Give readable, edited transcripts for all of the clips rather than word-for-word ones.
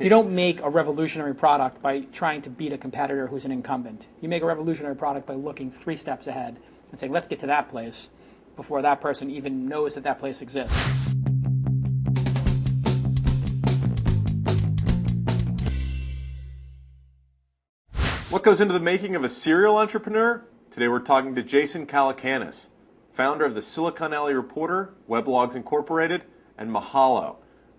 You don't make a revolutionary product by trying to beat a competitor who's an incumbent. You make a revolutionary product by looking 3 steps ahead and saying, let's get to that place before that person even knows that that place exists. What goes into the making of a serial entrepreneur? Today we're talking to Jason Calacanis, founder of the Silicon Alley Reporter, Weblogs Incorporated, and Mahalo.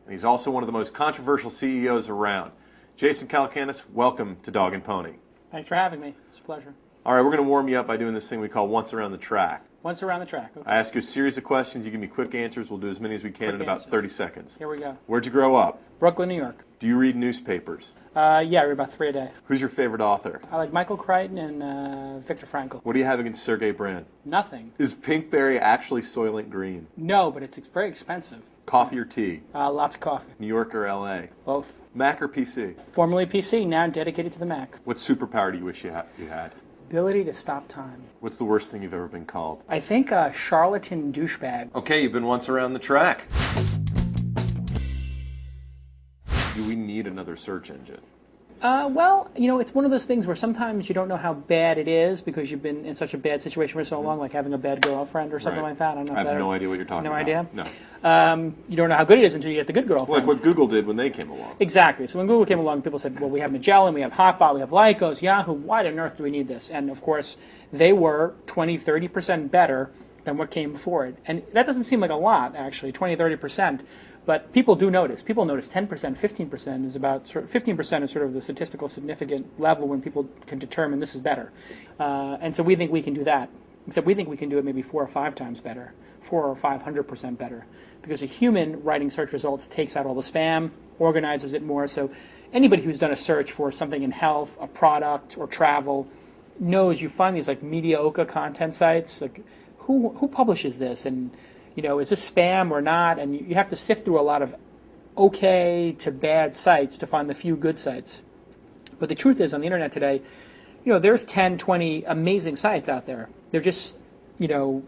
And he's also one of the most controversial CEOs around. Jason Calacanis, welcome to Dog and Pony. Thanks for having me. It's a pleasure. All right, we're going to warm you up by doing this thing we call Once Around the Track. Once around the track. Okay. I ask you a series of questions. You give me quick answers. We'll do as many as we can in about 30 seconds. Here we go. Where'd you grow up? Brooklyn, New York. Do you read newspapers? Yeah, I read about 3 a day. Who's your favorite author? I like Michael Crichton and Viktor Frankl. What do you have against Sergey Brin? Nothing. Is Pinkberry actually Soylent Green? No, but it's very expensive. Coffee or tea? Lots of coffee. New York or LA? Both. Mac or PC? Formerly PC, now dedicated to the Mac. What superpower do you wish you had? Ability to stop time. What's the worst thing you've ever been called? I think a charlatan douchebag. Okay, you've been once around the track. Do we need another search engine? Well, you know, it's one of those things where sometimes you don't know how bad it is because you've been in such a bad situation for so long, like having a bad girlfriend or something like that. I have no idea what you're talking about. No idea? No. You don't know how good it is until you get the good girlfriend. Like what Google did when they came along. Exactly. So when Google came along, people said, well, we have Magellan, we have Hotbot, we have Lycos, Yahoo. Why on earth do we need this? And, of course, they were 20, 30% better than what came before it. And that doesn't seem like a lot, actually, 20, 30%. But people do notice. People notice 10%, 15% is about 15% is sort of the statistical significant level when people can determine this is better. And so we think we can do that. Except we think we can do it maybe 4 or 5 times better, 400 or 500% better, because a human writing search results takes out all the spam, organizes it more. So anybody who's done a search for something in health, a product, or travel knows you find these like mediocre content sites. Like who publishes this, and you know, is this spam or not? And you have to sift through a lot of okay to bad sites to find the few good sites. But the truth is, on the internet today, you know, there's 10, 20 amazing sites out there. They're just, you know,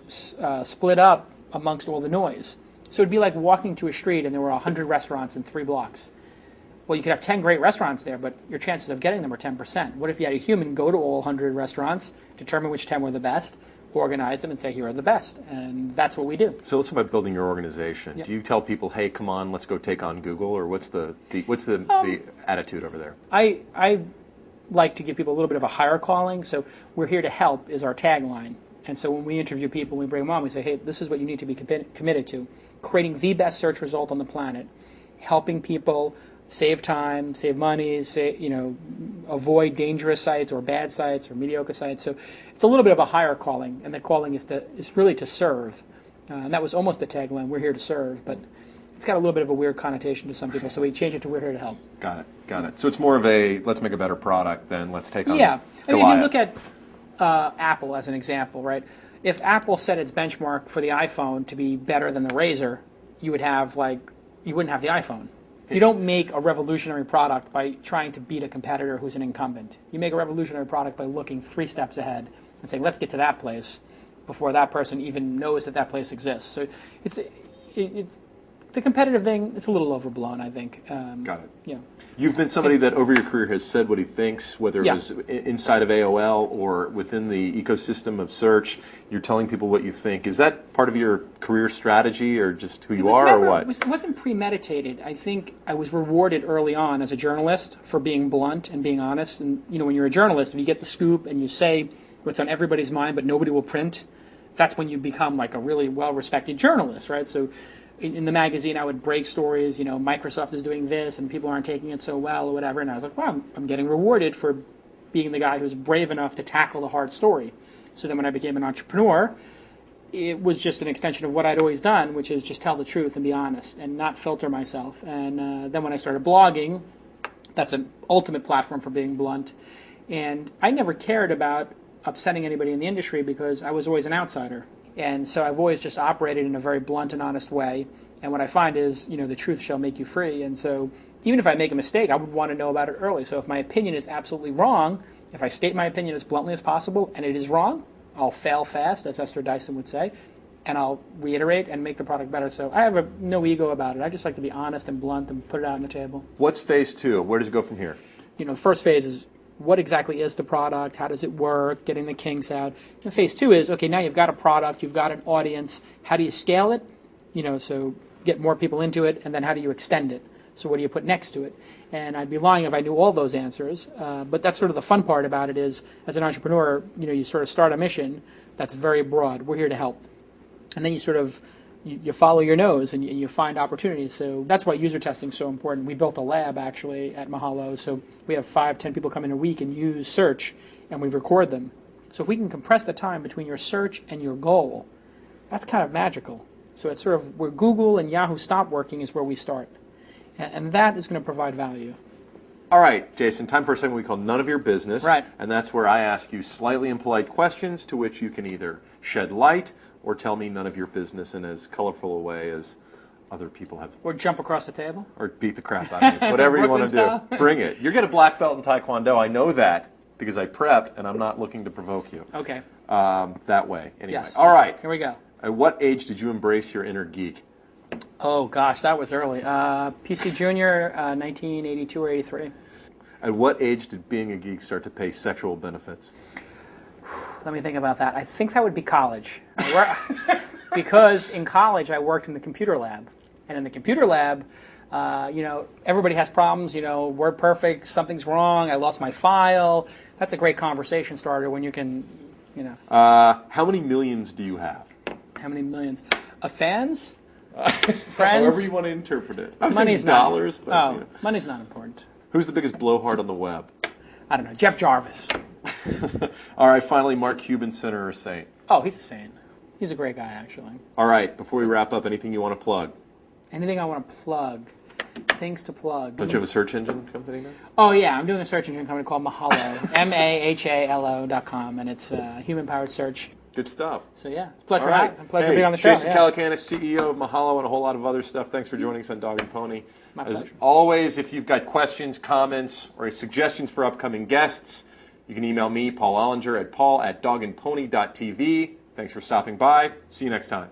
split up amongst all the noise. So it'd be like walking to a street and there were 100 restaurants in 3 blocks. Well, you could have 10 great restaurants there, but your chances of getting them are 10%. What if you had a human go to all 100 restaurants, determine which 10 were the best, organize them, and say, here are the best? And that's what we do. So let's talk about building your organization. Yep. Do you tell people, hey, come on, let's go take on Google, or what's the attitude over there? I like to give people a little bit of a higher calling. So we're here to help is our tagline. And so when we interview people, we bring them on, we say, hey, this is what you need to be committed to. Creating the best search result on the planet. Helping people save time, save money, avoid dangerous sites or bad sites or mediocre sites. So it's a little bit of a higher calling, and the calling is really to serve. And that was almost the tagline, we're here to serve, but it's got a little bit of a weird connotation to some people, so we changed it to we're here to help. Got it. So it's more of a let's make a better product than let's take on Goliath. I mean, if you look at Apple as an example, right? If Apple set its benchmark for the iPhone to be better than the Razor, you wouldn't have the iPhone. You don't make a revolutionary product by trying to beat a competitor who's an incumbent. You make a revolutionary product by looking 3 steps ahead and saying, let's get to that place before that person even knows that that place exists. So it's the competitive thing, it's a little overblown, I think. Got it. Yeah. You've been somebody that over your career has said what he thinks, whether it was inside of AOL or within the ecosystem of search. You're telling people what you think. Is that part of your career strategy or just who you are, or what? It wasn't premeditated. I think I was rewarded early on as a journalist for being blunt and being honest. And you know, when you're a journalist, if you get the scoop and you say what's on everybody's mind but nobody will print, that's when you become like a really well-respected journalist, right? So in the magazine, I would break stories, you know, Microsoft is doing this and people aren't taking it so well or whatever. And I was like, wow, I'm getting rewarded for being the guy who's brave enough to tackle the hard story. So then when I became an entrepreneur, it was just an extension of what I'd always done, which is just tell the truth and be honest and not filter myself. And then when I started blogging, that's an ultimate platform for being blunt. And I never cared about upsetting anybody in the industry because I was always an outsider. And so I've always just operated in a very blunt and honest way. And what I find is, you know, the truth shall make you free. And so even if I make a mistake, I would want to know about it early. So if my opinion is absolutely wrong, if I state my opinion as bluntly as possible and it is wrong, I'll fail fast, as Esther Dyson would say. and I'll reiterate and make the product better. So I have no ego about it. I just like to be honest and blunt and put it out on the table. What's phase 2? Where does it go from here? The first phase is what exactly is the product? How does it work? Getting the kinks out. And phase 2 is, okay, now you've got a product, you've got an audience. How do you scale it? So get more people into it, and then how do you extend it? So what do you put next to it? And I'd be lying if I knew all those answers. But that's sort of the fun part about it is, as an entrepreneur, you sort of start a mission that's very broad. We're here to help. And then you sort of, you follow your nose and you find opportunities. So that's why user testing is so important. We built a lab, actually, at Mahalo. So we have 5-10 people come in a week and use search, and we record them. So if we can compress the time between your search and your goal, that's kind of magical. So it's sort of where Google and Yahoo stop working is where we start. And that is going to provide value. All right, Jason, time for a segment we call None of Your Business. Right. And that's where I ask you slightly impolite questions to which you can either shed light or tell me none of your business in as colorful a way as other people have. Or jump across the table. Or beat the crap out of me. Whatever you want to style. do. Bring it. You're getting a black belt in Taekwondo. I know that because I prepped, and I'm not looking to provoke you. Okay. That way. Anyway. Yes. All right. Here we go. At what age did you embrace your inner geek? Oh, gosh, that was early. PC Junior, 1982 or 83. At what age did being a geek start to pay sexual benefits? Let me think about that. I think that would be college. Because in college I worked in the computer lab. And in the computer lab, everybody has problems. WordPerfect, something's wrong, I lost my file. That's a great conversation starter when you can, How many millions do you have? How many millions? Of fans? Friends? However you want to interpret it. I'm Money's saying dollars. But, money's not important. Who's the biggest blowhard on the web? I don't know. Jeff Jarvis. All right, finally, Mark Cuban, sinner or saint? Oh, he's a saint. He's a great guy, actually. All right, before we wrap up, anything you want to plug? Anything I want to plug? Things to plug. Don't you have a search engine company now? Oh, yeah. I'm doing a search engine company called Mahalo. Mahalo.com, and it's human-powered search. Good stuff. So, yeah, it's a pleasure, All right. a pleasure being on the show. Jason Calacanis, CEO of Mahalo, and a whole lot of other stuff. Thanks for joining us on Dog and Pony. My As pleasure. always, if you've got questions, comments, or suggestions for upcoming guests, you can email me, Paul Ollinger, at paul@dogandpony.tv. Thanks for stopping by. See you next time.